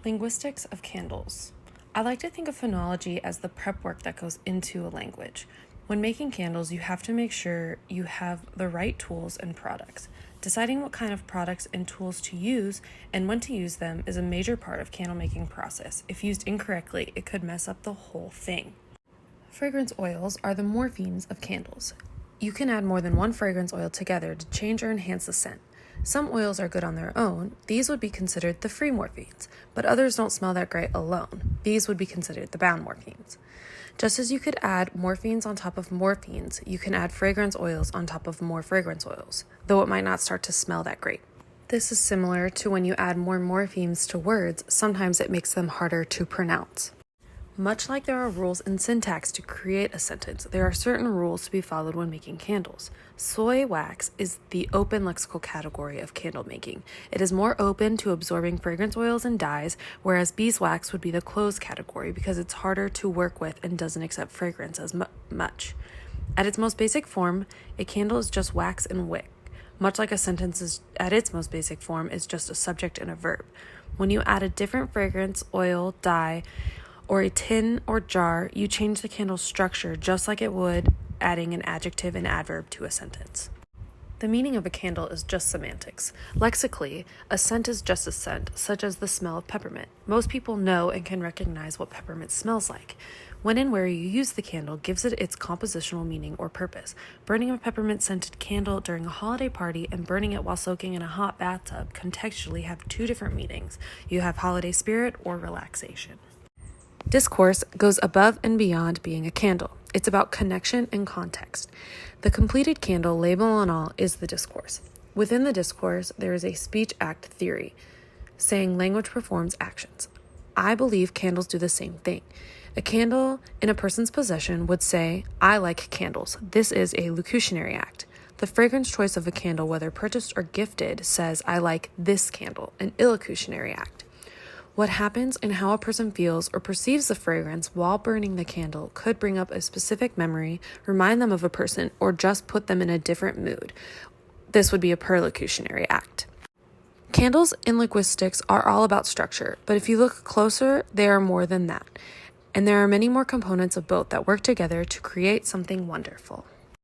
Linguistics of candles. I like to think of phonology as the prep work that goes into a language. When making candles, you have to make sure you have the right tools and products. Deciding what kind of products and tools to use and when to use them is a major part of candle making process. If used incorrectly, it could mess up the whole thing. Fragrance oils are the morphemes of candles. You can add more than one fragrance oil together to change or enhance the scent. Some oils are good on their own. These would be considered the free morphemes, but others don't smell that great alone. These would be considered the bound morphemes. Just as you could add morphemes on top of morphemes, you can add fragrance oils on top of more fragrance oils, though it might not start to smell that great. This is similar to when you add more morphemes to words, sometimes it makes them harder to pronounce. Much like there are rules in syntax to create a sentence, there are certain rules to be followed when making candles. Soy wax is the open lexical category of candle making. It is more open to absorbing fragrance oils and dyes, whereas beeswax would be the closed category because it's harder to work with and doesn't accept fragrance as much. At its most basic form, a candle is just wax and wick. Much like a sentence is, at its most basic form, is just a subject and a verb. When you add a different fragrance, oil, dye, or a tin or jar, you change the candle's structure just like it would adding an adjective and adverb to a sentence. The meaning of a candle is just semantics. Lexically, a scent is just a scent, such as the smell of peppermint. Most people know and can recognize what peppermint smells like. When and where you use the candle gives it its compositional meaning or purpose. Burning a peppermint-scented candle during a holiday party and burning it while soaking in a hot bathtub contextually have two different meanings. You have holiday spirit or relaxation. Discourse goes above and beyond being a candle. It's about connection and context. The completed candle, label and all, is the discourse. Within the discourse, there is a speech act theory, saying language performs actions. I believe candles do the same thing. A candle in a person's possession would say, I like candles. This is a locutionary act. The fragrance choice of a candle, whether purchased or gifted, says, I like this candle, an illocutionary act. What happens and how a person feels or perceives the fragrance while burning the candle could bring up a specific memory, remind them of a person, or just put them in a different mood. This would be a perlocutionary act. Candles in linguistics are all about structure, but if you look closer, they are more than that. And there are many more components of both that work together to create something wonderful.